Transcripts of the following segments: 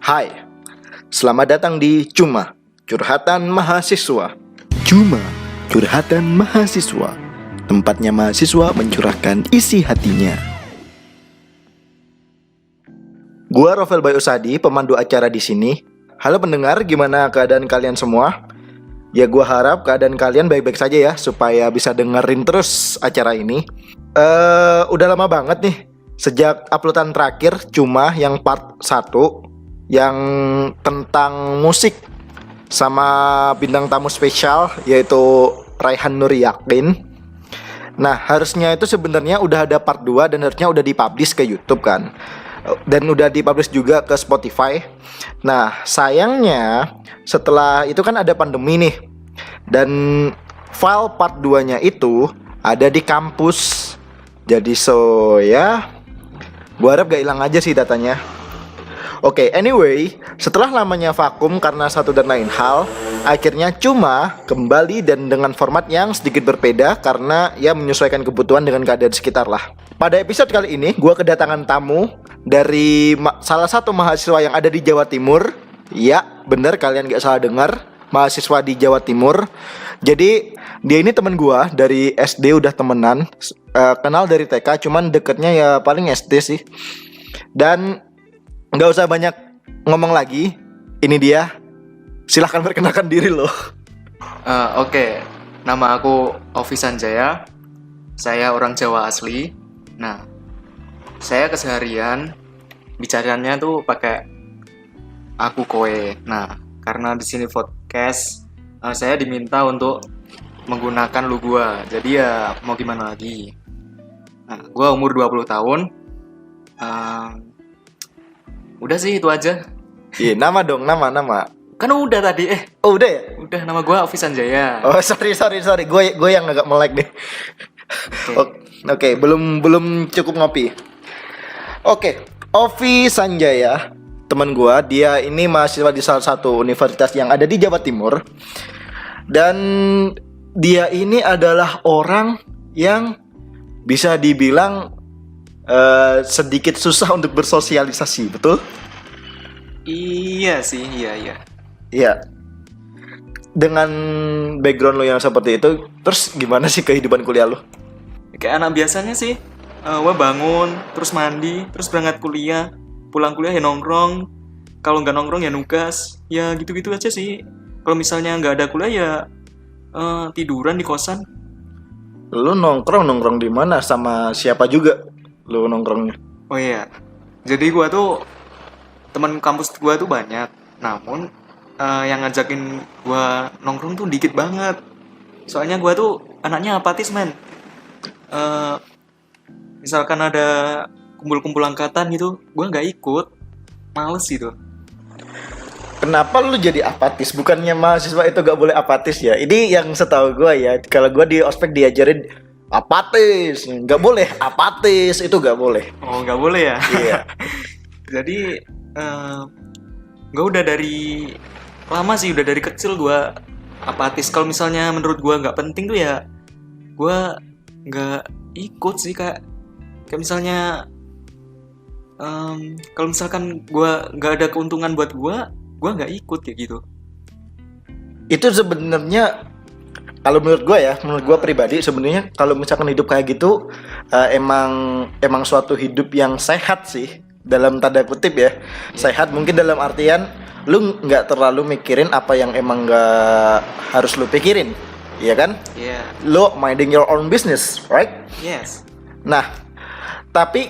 Hai, selamat datang di Cuma Curhatan Mahasiswa. Cuma Curhatan Mahasiswa, tempatnya mahasiswa mencurahkan isi hatinya. Gua Rovel Bayusadi, pemandu acara di sini. Halo pendengar, gimana keadaan kalian semua? Ya gua harap keadaan kalian baik-baik saja ya, supaya bisa dengerin terus acara ini. Udah lama banget nih sejak uploadan terakhir Cuma yang part 1 yang tentang musik sama bintang tamu spesial yaitu Raihan Nur Yakin. Nah, harusnya itu sebenarnya udah ada part 2 dan harusnya udah dipublish ke YouTube kan. Dan udah dipublish juga ke Spotify. Nah, sayangnya setelah itu kan ada pandemi nih. Dan file part 2-nya itu ada di kampus. Jadi ya gua harap gak hilang aja sih datanya. Oke, anyway, setelah lamanya vakum karena satu dan lain hal, akhirnya Cuma kembali dan dengan format yang sedikit berbeda karena ya menyesuaikan kebutuhan dengan keadaan sekitar lah. Pada episode kali ini, gue kedatangan tamu dari salah satu mahasiswa yang ada di Jawa Timur. Ya, bener kalian gak salah dengar, mahasiswa di Jawa Timur. Jadi, dia ini temen gue dari SD udah temenan, kenal dari TK, cuman deketnya ya paling SD sih. Dan nggak usah banyak ngomong lagi, ini dia. Silahkan perkenalkan diri loh. Oke, nama aku Ovi Sanjaya. Saya orang Jawa asli. Nah, saya keseharian bicaranya tuh pakai aku kowe. Nah, karena di sini podcast, saya diminta untuk menggunakan lu gua. Jadi ya mau gimana lagi. Nah, gua umur 20 tahun. Udah sih itu aja. Iya, nama dong, nama. Kan udah tadi. Oh, udah ya? Udah, nama gua Ovi Sanjaya. Oh, sorry. Gue yang agak melek deh. Oke, belum cukup ngopi. Oke, Ovi Sanjaya, teman gue, dia ini mahasiswa di salah satu universitas yang ada di Jawa Timur. Dan dia ini adalah orang yang bisa dibilang sedikit susah untuk bersosialisasi, betul? Iya sih, iya. Iya. Dengan background lo yang seperti itu, terus gimana sih kehidupan kuliah lo? Kayak anak biasanya sih. Gue bangun, terus mandi, terus berangkat kuliah. Pulang kuliah ya nongkrong. Kalau nggak nongkrong ya nugas. Ya gitu-gitu aja sih. Kalau misalnya nggak ada kuliah ya tiduran di kosan. Lo nongkrong di mana, sama siapa juga lo nongkrongnya? Oh iya. Jadi gue tuh teman kampus gue tuh banyak. Namun yang ngajakin gue nongkrong tuh dikit banget. Soalnya gue tuh anaknya apatis, men. Misalkan ada kumpul-kumpul angkatan gitu, gue nggak ikut, males gitu. Kenapa lu jadi apatis? Bukannya mahasiswa itu gak boleh apatis ya? Ini yang setahu gue ya, kalau gue di ospek diajarin apatis, nggak boleh apatis, itu nggak boleh. Oh, nggak boleh ya? Iya. Jadi gue udah dari lama sih, udah dari kecil gue apatis. Kalau misalnya menurut gue nggak penting tuh ya gue nggak ikut sih. Kayak misalnya kalau misalkan gue nggak ada keuntungan buat gue nggak ikut kayak gitu. Itu sebenarnya kalau menurut gue pribadi sebenarnya kalau misalkan hidup kayak gitu emang suatu hidup yang sehat sih, dalam tanda kutip ya. Sehat mungkin dalam artian lu nggak terlalu mikirin apa yang emang nggak harus lu pikirin, iya kan? Yeah. Lu minding your own business, right? Yes. Nah, tapi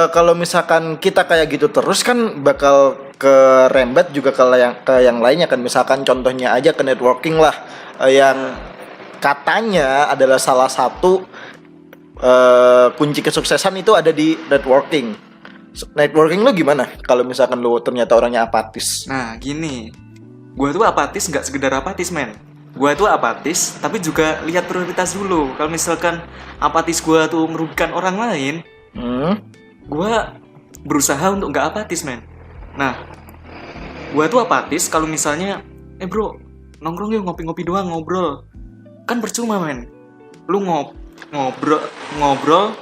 kalau misalkan kita kayak gitu terus kan bakal kerembet juga ke yang lainnya kan. Misalkan contohnya aja ke networking lah, yang katanya adalah salah satu kunci kesuksesan itu ada di networking. Networking lu gimana kalau misalkan lu ternyata orangnya apatis? Nah gini, gue tuh apatis nggak sekedar apatis, men. Gue tuh apatis tapi juga lihat prioritas dulu. Kalau misalkan apatis gue tuh merugikan orang lain, gue berusaha untuk nggak apatis, men. Nah, gue tuh apatis kalau misalnya bro, nongkrong yuk, ngopi-ngopi doang, ngobrol. Kan percuma, men. Lu ngobrol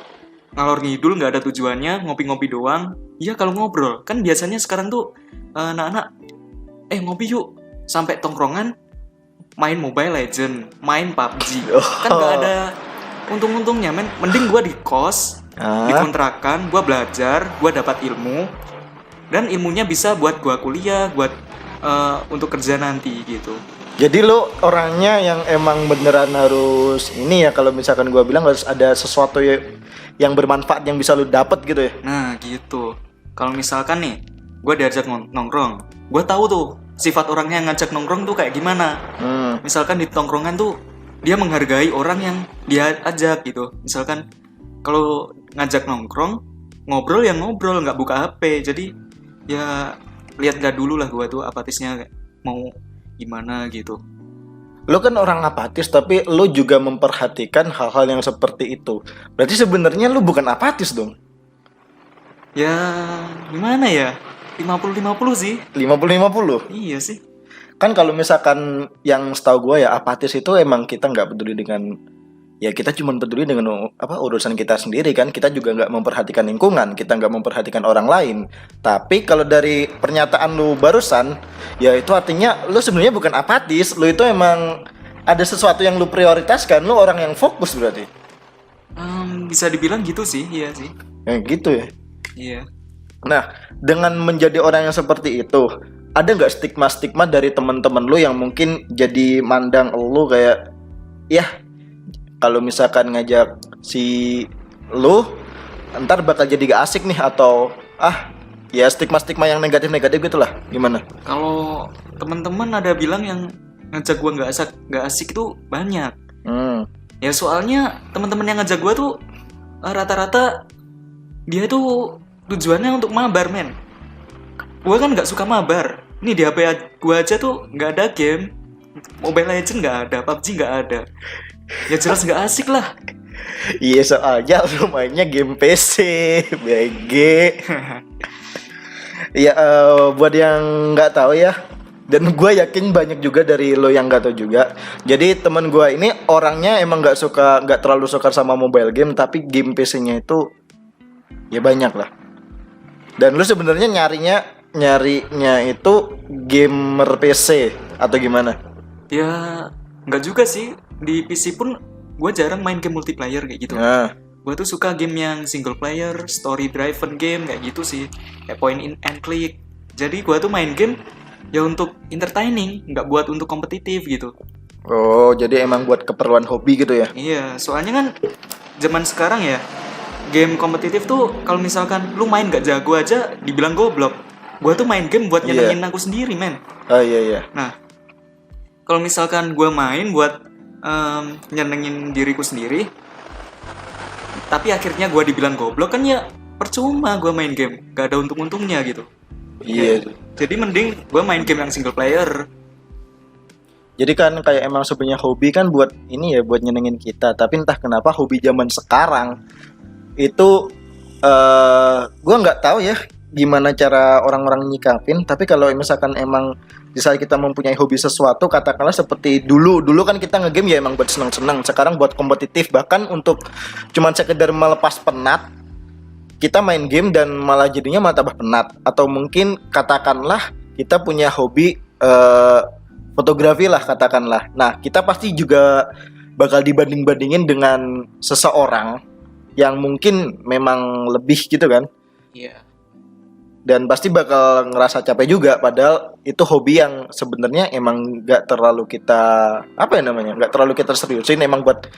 ngalor ngidul, nggak ada tujuannya, ngopi-ngopi doang. Iya kalau ngobrol kan biasanya sekarang tuh anak-anak ngopi yuk sampai tongkrongan main Mobile Legend, main PUBG. Kan nggak ada untung-untungnya men. Mending gua di kos, di kontrakan, gua belajar, gua dapat ilmu dan ilmunya bisa buat gua kuliah, buat untuk kerja nanti gitu. Jadi lo orangnya yang emang beneran harus ini ya, kalau misalkan gua bilang harus ada sesuatu yang bermanfaat yang bisa lo dapet gitu ya. Nah gitu. Kalau misalkan nih, gue diajak nongkrong, gue tahu tuh sifat orangnya yang ngajak nongkrong tuh kayak gimana. Misalkan di tongkrongan tuh dia menghargai orang yang dia ajak gitu. Misalkan kalau ngajak nongkrong, ngobrol ya ngobrol, nggak buka HP. Jadi ya lihat gak dulu lah gue tuh apatisnya mau gimana gitu. Lo kan orang apatis tapi lo juga memperhatikan hal-hal yang seperti itu. Berarti sebenarnya lo bukan apatis dong. Ya gimana ya, 50-50 sih. 50-50. Iya sih. Kan kalau misalkan yang setahu gue ya, apatis itu emang kita nggak peduli dengan, ya kita cuma peduli dengan urusan kita sendiri kan. Kita juga nggak memperhatikan lingkungan, kita nggak memperhatikan orang lain. Tapi kalau dari pernyataan lu barusan, ya itu artinya lu sebenarnya bukan apatis. Lu itu emang ada sesuatu yang lu prioritaskan. Lu orang yang fokus berarti. Bisa dibilang gitu sih, iya sih. Gitu ya. Iya. Nah, dengan menjadi orang yang seperti itu, ada nggak stigma-stigma dari teman-teman lu yang mungkin jadi mandang lu kayak, ya kalau misalkan ngajak si lu, ntar bakal jadi gak asik nih, atau ya stigma-stigma yang negatif-negatif gitulah, gimana? Kalau teman-teman ada bilang yang ngajak gua nggak asik itu banyak. Ya soalnya teman-teman yang ngajak gua tuh rata-rata dia tuh tujuannya untuk mabar men. Gua kan nggak suka mabar. Nih di HP gua aja tuh nggak ada game, Mobile Legend nggak ada, PUBG nggak ada. Ya jelas nggak asik lah. Iya, soalnya lu mainnya game PC, BG. Ya buat yang nggak tahu ya, dan gue yakin banyak juga dari lo yang nggak tahu juga. Jadi teman gue ini orangnya emang nggak terlalu suka sama mobile game, tapi game PC-nya itu ya banyak lah. Dan lu sebenarnya nyarinya itu gamer PC atau gimana? Ya nggak juga sih. Di PC pun gue jarang main game multiplayer kayak gitu. Gue tuh suka game yang single player, story driven game kayak gitu sih, kayak point and click. Jadi gue tuh main game ya untuk entertaining, nggak buat untuk kompetitif gitu. Oh, jadi emang buat keperluan hobi gitu ya? Iya, soalnya kan zaman sekarang ya, game kompetitif tuh kalau misalkan lu main gak jago aja dibilang goblok. Gue tuh main game buat nyenengin aku sendiri men. Oh iya. Nah, kalau misalkan gue main buat nyenengin diriku sendiri, tapi akhirnya gue dibilang goblok, kan ya percuma gue main game, gak ada untung-untungnya gitu. Iya. Jadi mending gue main game yang single player. Jadi kan kayak emang sebenarnya hobi kan buat ini ya, buat nyenengin kita. Tapi entah kenapa hobi zaman sekarang itu gue nggak tahu ya gimana cara orang-orang nyikapin. Tapi kalau misalkan emang di saat kita mempunyai hobi sesuatu, katakanlah seperti dulu kan kita ngegame ya emang buat senang-senang. Sekarang buat kompetitif, bahkan untuk cuman sekedar melepas penat, kita main game dan malah jadinya malah tambah penat. Atau mungkin katakanlah kita punya hobi fotografi lah katakanlah. Nah, kita pasti juga bakal dibanding-bandingin dengan seseorang yang mungkin memang lebih gitu kan. Iya. Dan pasti bakal ngerasa capek juga, padahal itu hobi yang sebenarnya emang gak terlalu kita gak terlalu kita seriusin, emang buat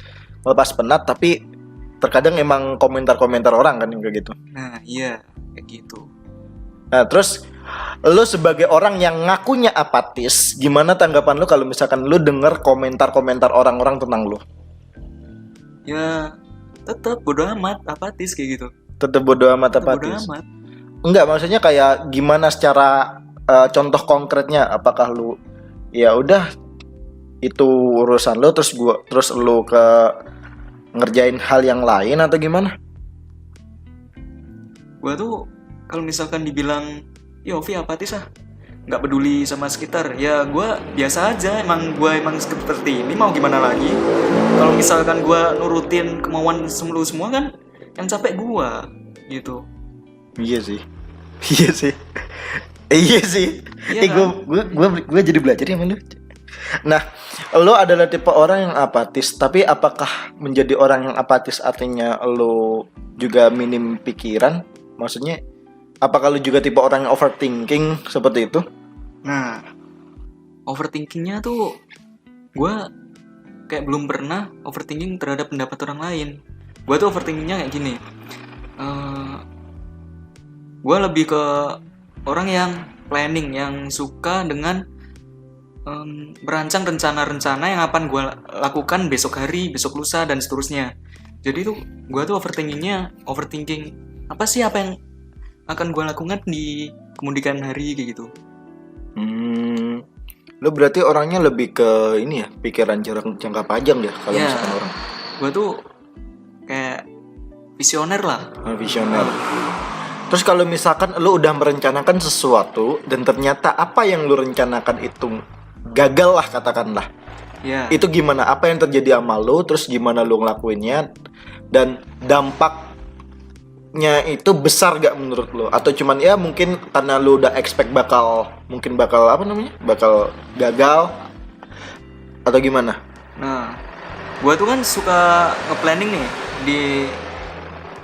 lepas penat. Tapi terkadang emang komentar-komentar orang kan kayak gitu. Nah iya, kayak gitu. Nah terus lo sebagai orang yang ngakunya apatis, gimana tanggapan lo kalau misalkan lo denger komentar-komentar orang-orang tentang lo? Ya tetap bodo amat, apatis kayak gitu. Tetap bodo amat, apatis. Bodo amat. Enggak, maksudnya kayak gimana secara contoh konkretnya? Apakah lu ya udah itu urusan lo, terus lu ke ngerjain hal yang lain atau gimana? Gua tuh kalau misalkan dibilang ya Ovi apatis nggak peduli sama sekitar, ya gua biasa aja. Gua emang seperti ini, mau gimana lagi. Kalau misalkan gua nurutin kemauan semua kan yang capek gua gitu. Iya sih. Iya sih. Iya sih. Iya Gue kan? gue jadi belajar ya sama lu. Nah, lo adalah tipe orang yang apatis, tapi apakah menjadi orang yang apatis artinya lo juga minim pikiran? Maksudnya, apakah lo juga tipe orang yang overthinking seperti itu? Nah, overthinkingnya tuh gue kayak belum pernah overthinking terhadap pendapat orang lain. Gue tuh overthinkingnya kayak gini. Gue lebih ke orang yang planning, yang suka dengan merancang rencana-rencana yang akan gue lakukan besok hari, besok lusa, dan seterusnya. Jadi tuh gue tuh overthinking apa sih apa yang akan gue lakukan di kemudian hari kayak gitu. Lo berarti orangnya lebih ke ini ya, pikiran jangka panjang ya kalau Ya, misalkan orang gue tuh kayak visioner lah. visioner. Terus kalau misalkan lo udah merencanakan sesuatu dan ternyata apa yang lo rencanakan itu gagal lah katakanlah. Ya, Itu gimana? Apa yang terjadi sama lo? Terus gimana lo ngelakuinnya? Dan dampaknya itu besar gak menurut lo? Atau cuman ya mungkin karena lo udah expect bakal apa namanya? Bakal gagal atau gimana? nah, gue tuh kan suka nge-planning nih di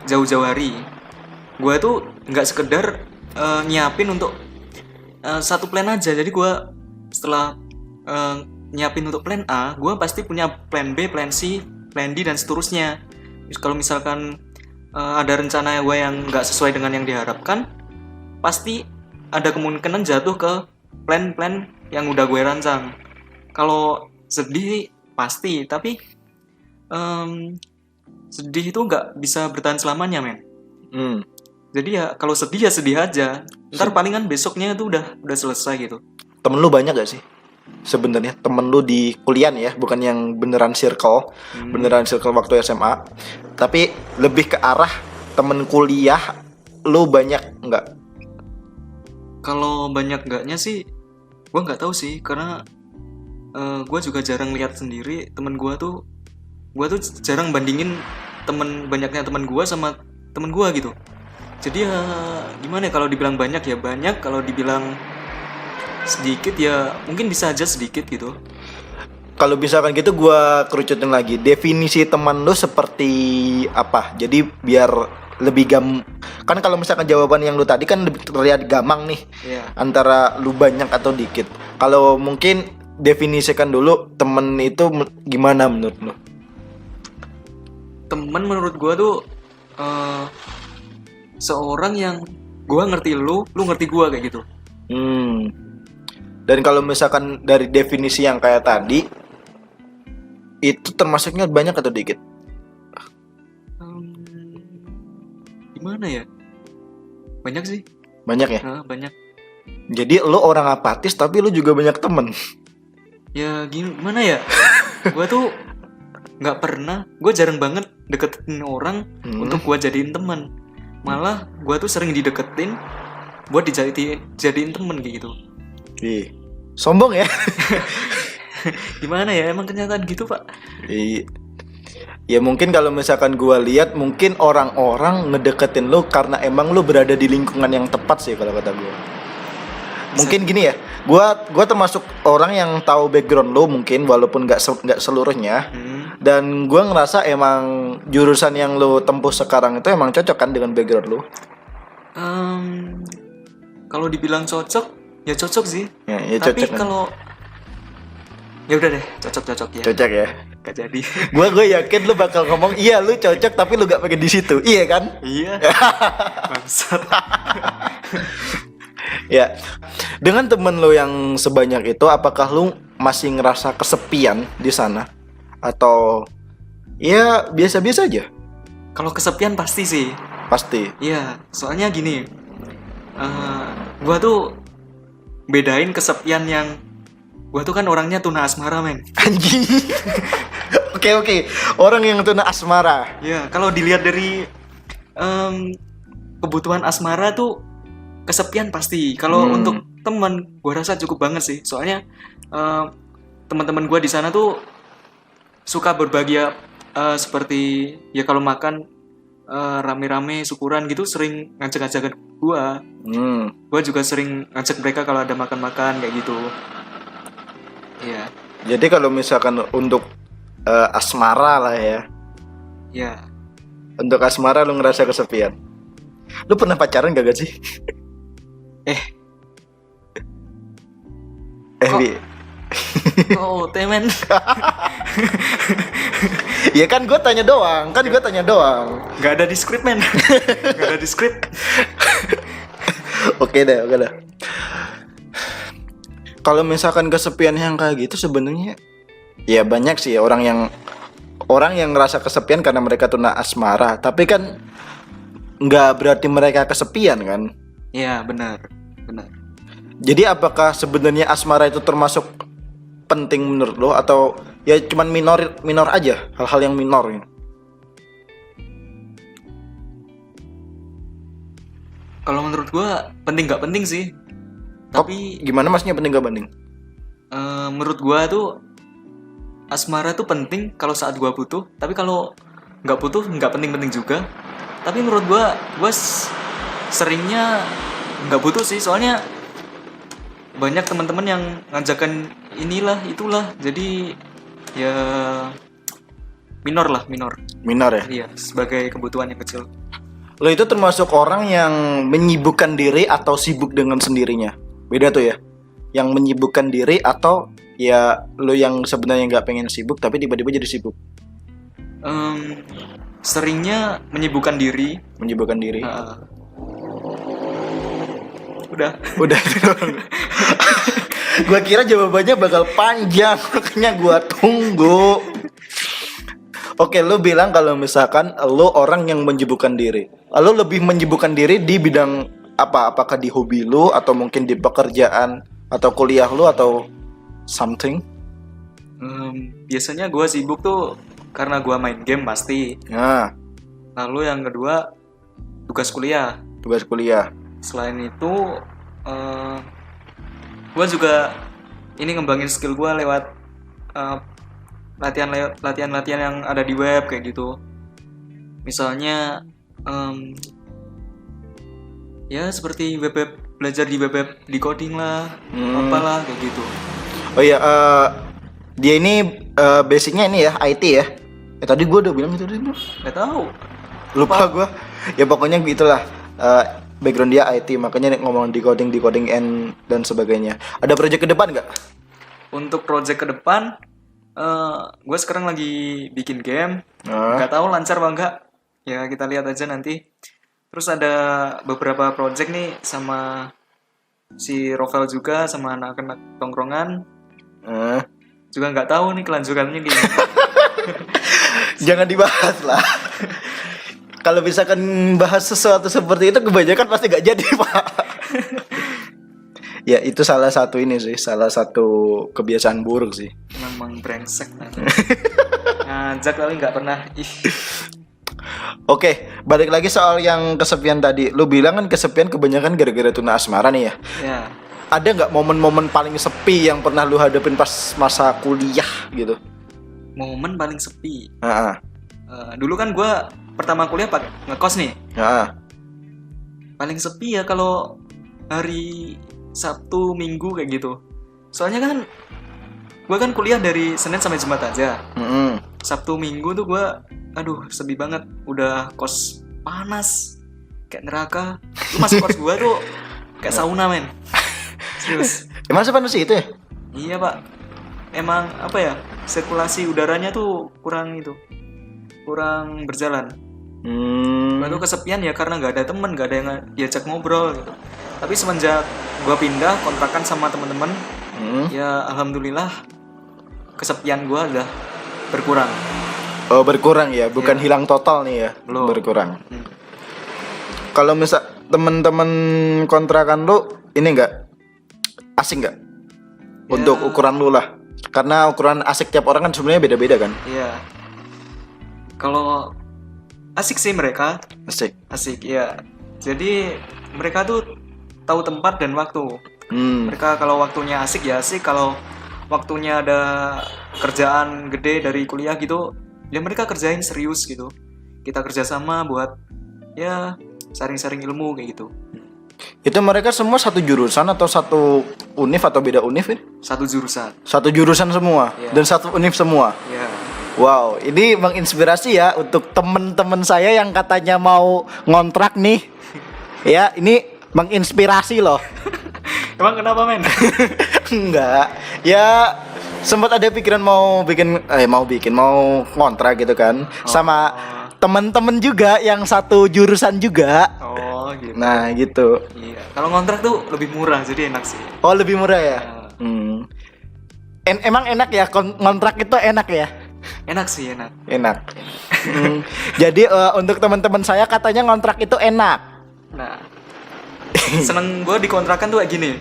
jauh-jauh hari. Gue tuh nggak sekedar nyiapin untuk satu plan aja. Jadi gue setelah nyiapin untuk plan A, gue pasti punya plan B, plan C, plan D, dan seterusnya. Kalau misalkan ada rencana gue yang nggak sesuai dengan yang diharapkan, pasti ada kemungkinan jatuh ke plan-plan yang udah gue rancang. Kalau sedih pasti, tapi sedih itu nggak bisa bertahan selamanya, men. Jadi ya kalau sedih ya sedih aja. Ntar palingan besoknya itu udah selesai gitu. Temen lu banyak gak sih? Sebenarnya temen lu di kuliah nih ya, bukan yang beneran circle, beneran circle waktu SMA, tapi lebih ke arah temen kuliah lu banyak nggak? Kalau banyak enggaknya sih, gue nggak tahu sih, karena gue juga jarang lihat sendiri temen gue tuh jarang bandingin banyaknya temen gue sama temen gue gitu. Jadi ya gimana ya, kalau dibilang banyak ya banyak, kalau dibilang sedikit ya mungkin bisa aja sedikit gitu. Kalau misalkan gitu gua kerucutin lagi. Definisi teman lu seperti apa? Jadi biar lebih kan kalau misalkan jawaban yang lu tadi kan lebih terlihat gamang nih. Iya. Antara lu banyak atau dikit. Kalau mungkin definisikan dulu temen itu gimana menurut lu? Temen menurut gue tuh seorang yang gue ngerti lu ngerti gue kayak gitu. Dan kalau misalkan dari definisi yang kayak tadi, itu termasuknya banyak atau dikit? Gimana ya? Banyak sih. Banyak ya? Banyak. Jadi lu orang apatis tapi lu juga banyak temen. Ya gimana ya? Gue tuh nggak pernah, gue jarang banget deketin orang untuk gue jadiin teman. Malah gue tuh sering dideketin buat jadiin temen kayak gitu. Ih, sombong ya? Gimana ya, emang kenyataan gitu pak? Ya mungkin kalau misalkan gua lihat mungkin orang-orang ngedeketin lu karena emang lu berada di lingkungan yang tepat sih kalau kata gua. Mungkin gini ya, gua termasuk orang yang tahu background lu mungkin walaupun nggak seluruhnya. Dan gua ngerasa emang jurusan yang lu tempuh sekarang itu emang cocok kan dengan background lu. Kalau dibilang cocok, ya cocok sih. Ya Tapi cocok kan? kalau ya udah deh, cocok ya. Cocok ya. Gak jadi. Gue yakin lu bakal ngomong iya lu cocok tapi lu gak pengen di situ, iya kan? Iya. Bangsat. Ya, dengan temen lu yang sebanyak itu, apakah lu masih ngerasa kesepian di sana? Atau ya biasa-biasa aja? Kalau kesepian pasti sih. Pasti. Iya, soalnya gini, gua tuh bedain kesepian yang gua tuh kan orangnya tuna asmara, men. Anjing. Oke. Orang yang tuna asmara. Ya, kalau dilihat dari kebutuhan asmara tuh kesepian pasti. Kalau untuk teman, gua rasa cukup banget sih. Soalnya teman-teman gua di sana tuh suka berbagi seperti ya kalau makan rame-rame syukuran gitu sering ngajak-ngajak gua. Gua juga sering ngajak mereka kalau ada makan-makan kayak gitu. Iya. Jadi kalau misalkan untuk asmara lah ya. Ya. Untuk asmara lu ngerasa kesepian. Lu pernah pacaran gak sih? Kok- Bi. Oh, temen. Ya kan gue tanya doang. Gak ada di skrip, men. Gak ada di skrip. Oke deh. Kalau misalkan kesepian yang kayak gitu sebenarnya ya banyak sih ya, orang yang ngerasa kesepian karena mereka tuna asmara. Tapi kan nggak berarti mereka kesepian kan? Iya, benar. Jadi apakah sebenarnya asmara itu termasuk penting menurut lo atau ya cuman minor aja, hal-hal yang minor ya? Kalau menurut gua penting nggak penting sih. Tapi Gimana maksudnya penting gak penting? menurut gua tuh asmara tuh penting kalau saat gua butuh. Tapi kalau nggak butuh nggak penting-penting juga. Tapi menurut gua seringnya nggak butuh sih. Soalnya banyak teman-teman yang ngajakan inilah itulah. Jadi ya minor. Minor ya? Iya, sebagai kebutuhan yang kecil. Lo itu termasuk orang yang menyibukkan diri atau sibuk dengan sendirinya? Beda tuh ya. Yang menyibukkan diri atau ya lo yang sebenarnya nggak pengen sibuk tapi tiba-tiba jadi sibuk? Seringnya menyibukkan diri. Menyibukkan diri. Udah. itu doang. Gua kira jawabannya bakal panjang, makanya gua tunggu. Oke, lo bilang kalau misalkan lo orang yang menyibukkan diri. Lo lebih menyibukkan diri di bidang apa? Apakah di hobi lo atau mungkin di pekerjaan atau kuliah lo atau something? Biasanya gue sibuk tuh karena gue main game pasti. Nah, Lalu yang kedua tugas kuliah. tugas kuliah. Selain itu gue juga ini ngembangin skill gue lewat latihan-latihan yang ada di web kayak gitu. Misalnya ya seperti belajar di web decoding lah, apalah kayak gitu. Oh iya, dia ini basicnya ini ya IT ya. Tadi gue udah bilang itu dulu. Nggak tahu. Lupa gue. Ya pokoknya gitulah. Background dia IT, makanya ngomong decoding dan sebagainya. Ada project ke depan nggak? Untuk project ke depan, gue sekarang lagi bikin game. Nggak tahu lancar apa enggak. Ya kita lihat aja nanti. Terus ada beberapa project nih sama si Rovel juga, sama anak-anak tongkrongan. Juga nggak tahu nih kelanjutannya gimana. Jangan dibahas lah. Kalau misalkan bahas sesuatu seperti itu kebanyakan pasti gak jadi, Pak. Ya itu salah satu kebiasaan buruk sih. Memang brengsek. Ngajak tapi nggak pernah. Oke, balik lagi soal yang kesepian tadi. Lu bilang kan kesepian kebanyakan gara-gara tuna asmara nih ya. Ya. Ada nggak momen-momen paling sepi yang pernah lu hadapin pas masa kuliah gitu? Momen paling sepi. Heeh. Dulu kan gue pertama kuliah pakai ngekos nih. Heeh. Paling sepi ya kalau hari Sabtu Minggu kayak gitu. Soalnya kan gue kan kuliah dari Senin sampai Jumat aja. Sabtu Minggu tuh gue sedih banget. Udah kos panas kayak neraka. Lu masuk kos gue tuh kayak sauna, men. Serius. Emang sepanas itu ya? Iya, Pak. Emang apa ya, sirkulasi udaranya tuh kurang berjalan. Lalu kesepian ya karena nggak ada temen, nggak ada yang diajak ngobrol gitu. Tapi semenjak gue pindah kontrakan sama temen-temen, ya alhamdulillah kesepian gue udah berkurang. Oh, berkurang ya, bukan hilang total nih ya. Belum. Berkurang. Kalau misal temen-temen kontrakan lu ini nggak asik nggak? Untuk ukuran lu lah. Karena ukuran asik tiap orang kan sebenarnya beda-beda kan? Iya. Kalau asik sih mereka. Asik ya. Jadi mereka tuh tahu tempat dan waktu. Mereka kalau waktunya asik ya asik, kalau waktunya ada kerjaan gede dari kuliah gitu, ya mereka kerjain serius gitu. kita kerjasama buat ya sharing-sharing ilmu kayak gitu. Itu mereka semua satu jurusan atau satu univ atau beda univ ini? Satu jurusan. Satu jurusan semua Iya. dan satu univ semua. Ya. Wow, ini menginspirasi ya untuk temen-temen saya yang katanya mau ngontrak nih. Ya, ini menginspirasi loh. Emang kenapa men? Enggak. Ya sempat ada pikiran mau ngontrak gitu kan. Sama temen-temen juga yang satu jurusan juga. Oh gitu. Nah, gitu. Iya. Kalau ngontrak tuh lebih murah jadi enak sih. Oh, lebih murah ya? Ya. Emang enak ya ngontrak itu enak ya? Enak sih, enak. Enak. Jadi untuk teman-teman saya katanya ngontrak itu enak. Nah, seneng gue di kontrakan tuh kayak gini.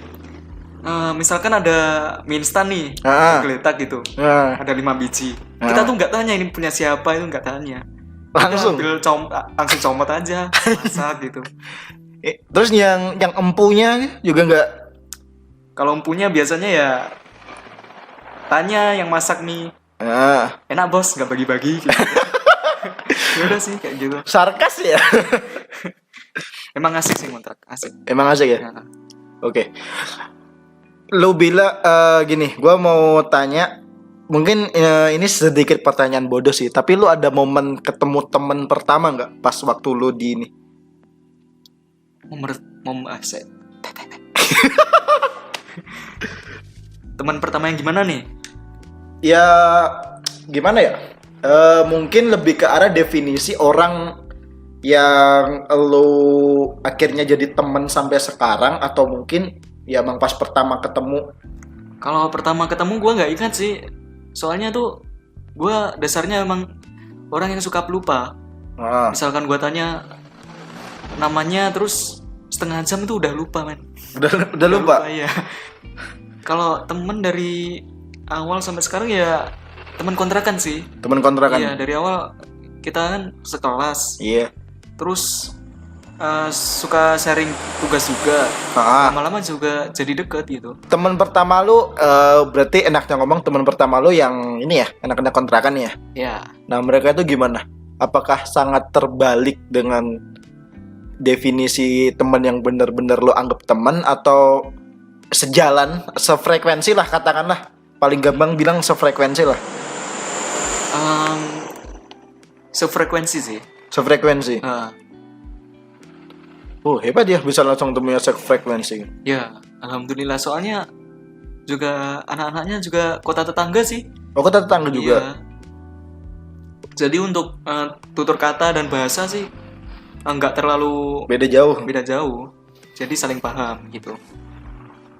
Misalkan ada mie instan nih, geletak gitu, ada 5 biji. Kita tuh nggak tanya ini punya siapa, itu nggak tanya. Langsung Langsung comot aja, masak gitu. Terus yang empunya juga nggak? Kalau empunya biasanya ya tanya yang masak nih. Enak bos, nggak bagi-bagi gitu. Ya udah sih kayak gitu. Sarkas ya? Emang asik sih ngontrak, asik. Emang asik ya? Nah. Oke. Lu bilang gini, gua mau tanya, mungkin ini sedikit pertanyaan bodoh sih, tapi lu ada momen ketemu temen pertama nggak pas waktu lu di ini? Teman pertama yang gimana nih? Ya gimana ya? Mungkin lebih ke arah definisi orang yang lu akhirnya jadi temen sampai sekarang, atau mungkin ya emang pas pertama ketemu. Kalau pertama ketemu gue nggak ingat sih, soalnya tuh gue dasarnya emang orang yang suka pelupa. Misalkan gue tanya namanya terus setengah jam itu udah lupa men. Udah lupa? Ya. Kalau temen dari awal sampai sekarang ya teman kontrakan sih. Teman kontrakan. Iya, dari awal kita kan sekelas. Iya. Terus suka sharing tugas juga. Lama-lama juga jadi deket gitu. Teman pertama lu berarti enaknya ngomong teman pertama lu yang ini ya, anak-anak kontrakan ya? Ya. Nah, mereka itu gimana? Apakah sangat terbalik dengan definisi teman yang benar-benar lu anggap teman, atau sejalan, sefrekuensi lah katakanlah. Paling gampang bilang sefrekuensi lah. Sefrekuensi sih. Sefrekuensi. Oh, hebat ya bisa langsung temunya sefrekuensi. Ya, alhamdulillah, soalnya juga anak-anaknya juga kota tetangga sih. Oh, kota tetangga juga. Iya. Jadi untuk tutur kata dan bahasa sih nggak terlalu Beda jauh. Jadi saling paham gitu.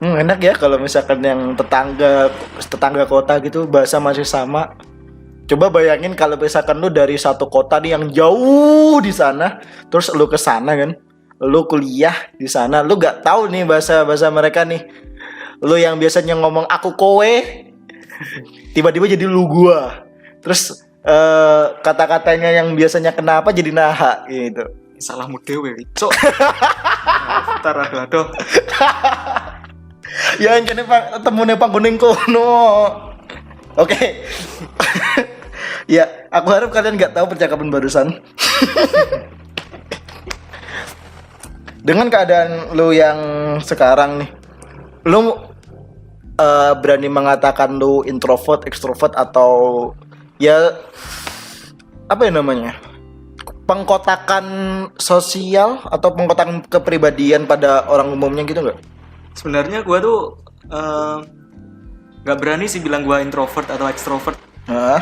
Enak ya kalau misalkan yang tetangga kota gitu bahasa masih sama. Coba bayangin kalau misalkan lu dari satu kota nih yang jauh di sana, terus lu ke sana kan, lu kuliah di sana, lu nggak tahu nih bahasa mereka nih. Lu yang biasanya ngomong aku kowe, tiba-tiba jadi lu gua. Terus kata-katanya yang biasanya kenapa jadi naha gitu. Salahmu dewe, cok. Ntar aduh. Ya kene temune panggoning kono. Oke. Ya, aku harap kalian nggak tahu percakapan barusan. Dengan keadaan lu yang sekarang nih, lu berani mengatakan lu introvert, extrovert, atau ya apa ya namanya? Pengkotakan sosial atau pengkotakan kepribadian pada orang umumnya gitu nggak? Sebenarnya gue tuh nggak berani sih bilang gue introvert atau extrovert.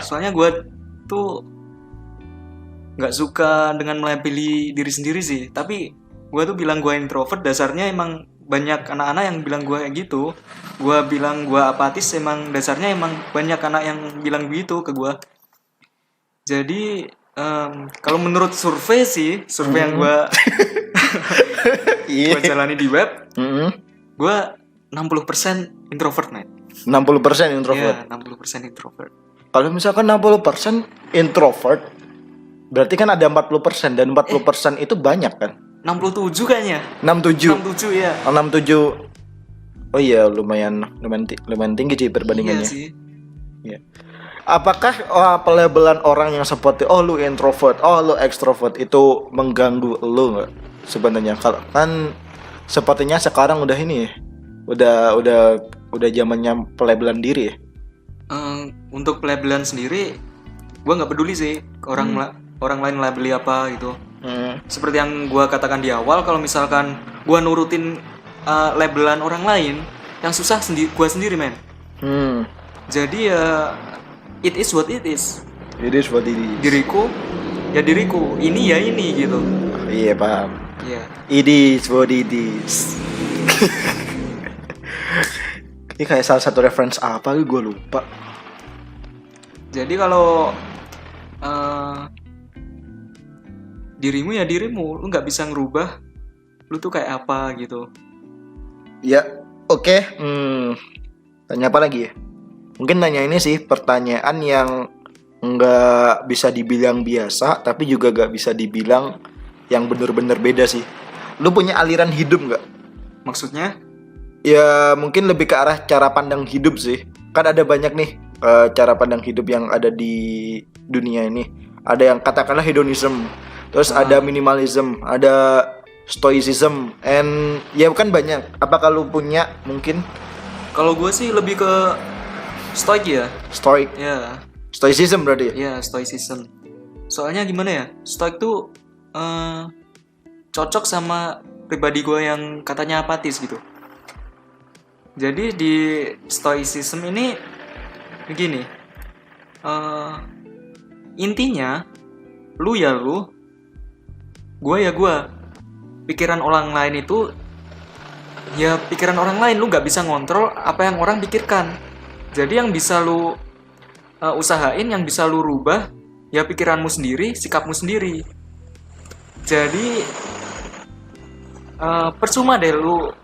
Soalnya gue tuh nggak suka dengan melabeli diri sendiri sih. Tapi gue tuh bilang gue introvert dasarnya emang banyak anak-anak yang bilang gue kayak gitu. Gue bilang gue apatis emang dasarnya emang banyak anak yang bilang begitu ke gue. Jadi kalau menurut survei yang gue gue jalani di web, gue 60% introvert, man. 60% introvert? Iya, 60% introvert. Kalau misalkan 60% introvert, berarti kan ada 40%, dan 40% itu banyak kan? 67 kayaknya. 67 ya. 67. Oh iya, lumayan tinggi sih perbandingannya. Iya sih. Iya. Apakah pelabelan orang yang seperti oh lu introvert, oh lu extrovert itu mengganggu lu nggak sebenarnya? Kalau kan sepertinya sekarang udah ini ya, udah zamannya pelabelan diri ya. Untuk pelabelan sendiri, gue nggak peduli sih orang lain labeli apa gitu. Seperti yang gue katakan di awal, kalau misalkan gue nurutin labelan orang lain, yang susah gue sendiri men. Jadi ya it is what it is. It is what it is. Diriku ya diriku, ini ya ini gitu. Iya paham. Iya. It is what it is. Ini kayak salah satu reference apa gue lupa. Jadi kalau dirimu ya dirimu, lu nggak bisa ngerubah lu tuh kayak apa gitu. Ya, oke. Tanya apa lagi ya? Mungkin nanya ini sih pertanyaan yang nggak bisa dibilang biasa, tapi juga nggak bisa dibilang yang bener-bener beda sih. Lu punya aliran hidup nggak? Maksudnya? Ya mungkin lebih ke arah cara pandang hidup sih. Kan ada banyak nih cara pandang hidup yang ada di dunia ini. Ada yang katakanlah hedonism, terus ada minimalism, ada stoicism, and ya kan banyak. Apakah lu punya mungkin? Kalau gue sih lebih ke stoik ya. Stoic, Ya, stoicism berarti ya? ya stoicism. Soalnya gimana ya? Stoik tuh cocok sama pribadi gue yang katanya apatis gitu. Jadi di stoicism ini begini, intinya lu ya lu, gue ya gue. Pikiran orang lain itu ya pikiran orang lain, lu nggak bisa ngontrol apa yang orang pikirkan. Jadi yang bisa lu usahain, yang bisa lu rubah ya pikiranmu sendiri, sikapmu sendiri. Jadi percuma deh lu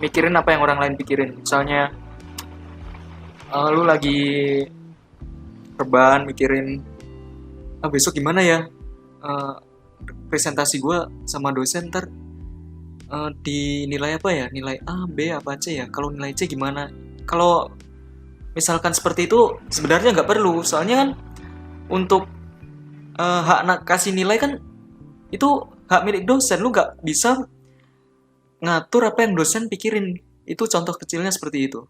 mikirin apa yang orang lain pikirin. Misalnya lu lagi rebahan mikirin besok gimana ya presentasi gue sama dosen ntar dinilai apa ya, nilai A, B, apa C ya, kalau nilai C gimana. Kalau misalkan seperti itu sebenarnya nggak perlu, soalnya kan untuk hak kasih nilai kan itu hak milik dosen, lu nggak bisa ngatur apa yang dosen pikirin. Itu contoh kecilnya seperti itu.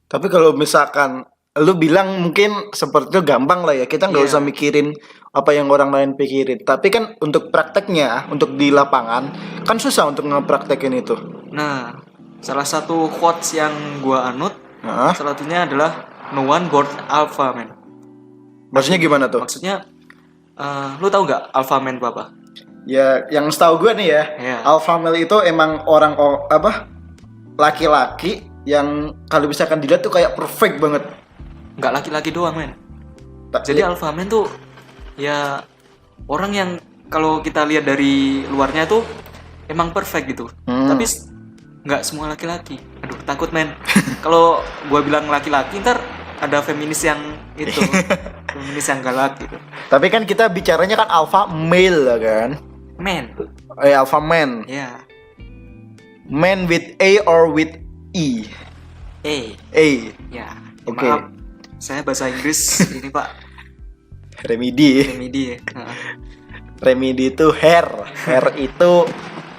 Tapi kalau misalkan lu bilang mungkin seperti itu gampang lah ya, kita nggak Iya. usah mikirin apa yang orang lain pikirin. Tapi kan untuk prakteknya, untuk di lapangan kan susah untuk ngepraktekin itu. Nah, salah satu quotes yang gua anut, Nah, salah satunya adalah no one born alpha man. maksudnya gimana tuh? Maksudnya lu tahu nggak alpha man itu apa? Ya, yang setahu gue nih ya, Iya. alpha male itu emang orang laki-laki yang kalau misalkan dilihat tuh kayak perfect banget. Nggak laki-laki doang men. Tak- Jadi ya, alpha man tuh ya orang yang kalau kita lihat dari luarnya tuh emang perfect gitu. Tapi nggak semua laki-laki. Aduh takut men. Kalau gua bilang laki-laki ntar ada feminis yang itu, feminis yang galak gitu. Tapi kan kita bicaranya kan alpha male lah kan. Men, Alpha man. ya, Man with A or with E? A. ya. Oke. Maaf, saya bahasa Inggris ini Pak. Remedy. Remedi ya. Heeh. Remedy itu hair. Hair itu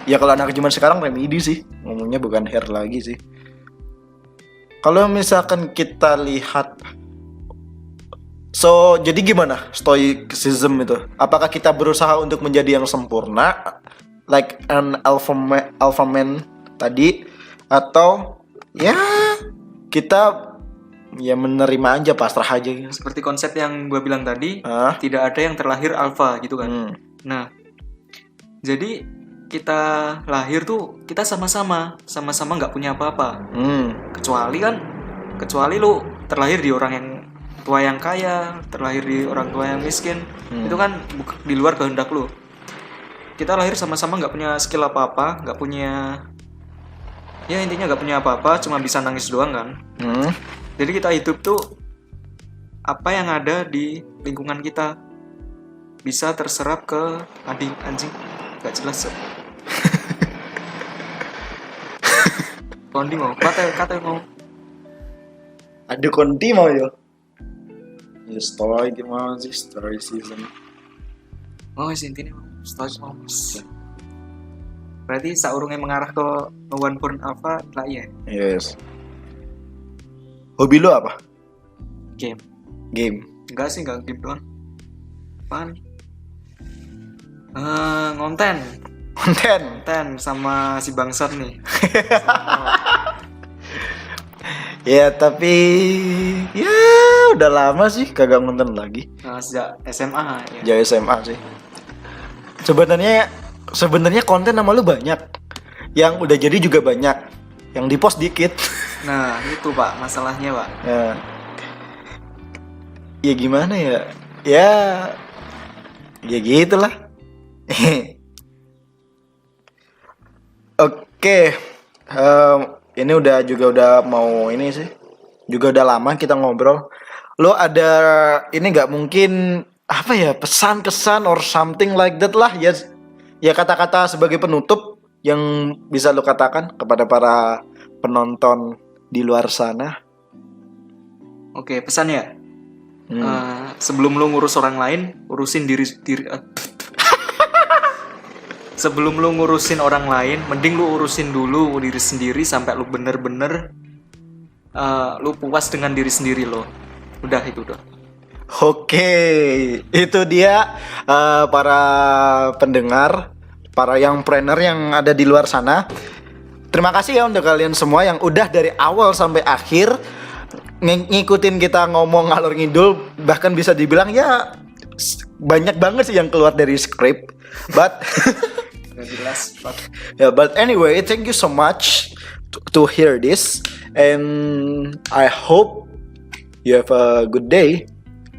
ya kalau anak zaman sekarang remedy sih. Ngomongnya bukan hair lagi sih. Kalau misalkan kita lihat, so jadi gimana stoicism itu? Apakah kita berusaha untuk menjadi yang sempurna, like an alpha man tadi, atau ya kita ya menerima aja, pasrah aja gitu? Seperti konsep yang gue bilang tadi, Ah, tidak ada yang terlahir alfa gitu kan. Nah, jadi kita lahir tuh kita sama-sama nggak punya apa-apa. Kecuali lu terlahir di orang yang tua yang kaya, terlahir di orang tua yang miskin, itu kan di luar kehendak lu. Kita lahir sama-sama nggak punya skill apa-apa, nggak punya, ya intinya nggak punya apa-apa, cuma bisa nangis doang kan. Jadi kita hidup tuh apa yang ada di lingkungan kita bisa terserap ke anjing nggak jelas. Kondi mau kata mau. Aduh konti mau yo. Ya story gimana sih story season? Oh intinya story Moms. Berarti saurungnya mengarah ke One Born Alpha lah ya. Yes. Hobi lo apa? Game. Game. Enggak sih, enggak game doang. Apaan? Ngonten sama si bangsat nih. Ya tapi ya udah lama sih kagak nonton lagi. Sejak SMA ya. Jauh SMA sih. Sebenarnya konten sama lu banyak. Yang udah jadi juga banyak. Yang di post dikit. Nah itu Pak masalahnya Pak. Ya gimana ya? Ya gitulah. Oke. Ini udah mau ini sih. Juga udah lama kita ngobrol. Lo ada ini nggak mungkin apa ya pesan kesan or something like that lah ya. Ya kata-kata sebagai penutup yang bisa lo katakan kepada para penonton di luar sana. Oke, pesan ya. Sebelum lu ngurus orang lain, urusin diri. Sebelum lu ngurusin orang lain, mending lu urusin dulu diri sendiri sampai lu bener-bener lu puas dengan diri sendiri lo. Udah itu udah. Oke, itu dia para pendengar, para young planner yang ada di luar sana. Terima kasih ya untuk kalian semua yang udah dari awal sampai akhir ngikutin kita ngomong ngalor ngidul, bahkan bisa dibilang ya banyak banget sih yang keluar dari skrip. But Gak jelas. but anyway, thank you so much to hear this, and I hope you have a good day.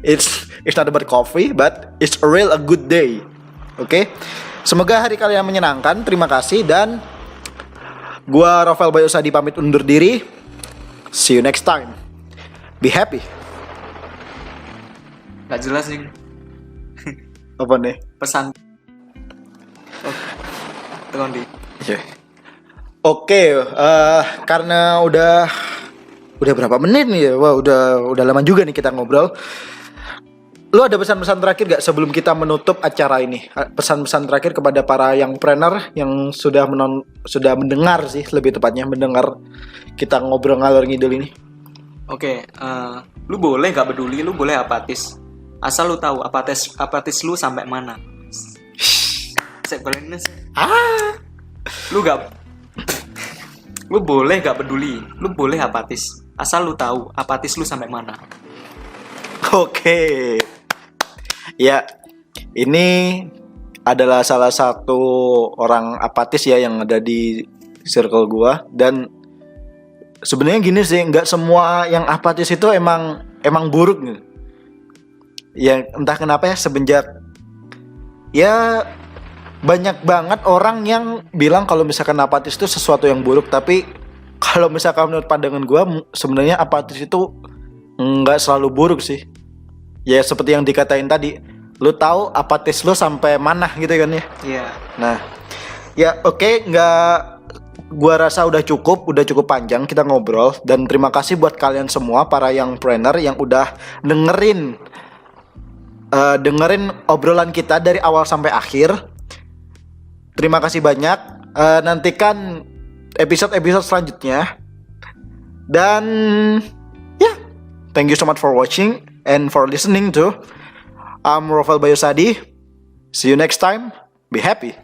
It's not about coffee, but it's a good day. Oke? Semoga hari kalian menyenangkan. Terima kasih dan gua Rafael Bayosadi pamit undur diri. See you next time. Be happy. Gak jelas nih Apa nih? pesan. Tekan di. Oke, karena udah berapa menit nih ya? Wah, udah lama juga nih kita ngobrol. Lu ada pesan-pesan terakhir gak sebelum kita menutup acara ini? Pesan-pesan terakhir kepada para young planner yang sudah mendengar sih, lebih tepatnya mendengar kita ngobrol ngalor ngidul ini. Oke, lu boleh gak peduli, lu boleh apatis. Asal lu tahu apatis lu sampai mana. Lu boleh gak peduli, lu boleh apatis. Asal lu tahu apatis lu sampai mana. Oke. Ya, ini adalah salah satu orang apatis ya yang ada di circle gua, dan sebenarnya gini sih, nggak semua yang apatis itu emang buruk gitu. Ya entah kenapa ya semenjak ya banyak banget orang yang bilang kalau misalkan apatis itu sesuatu yang buruk, tapi kalau misalkan menurut pandangan gua sebenarnya apatis itu nggak selalu buruk sih. Ya seperti yang dikatain tadi, lu tahu apatis lu sampai mana gitu kan ya. Iya. Nah, ya oke, gua rasa udah cukup panjang kita ngobrol, dan terima kasih buat kalian semua para young planner yang udah dengerin obrolan kita dari awal sampai akhir. Terima kasih banyak. Nantikan episode selanjutnya. Dan ya, thank you so much for watching and for listening to. I'm Rafael Bayosadi. See you next time. Be happy.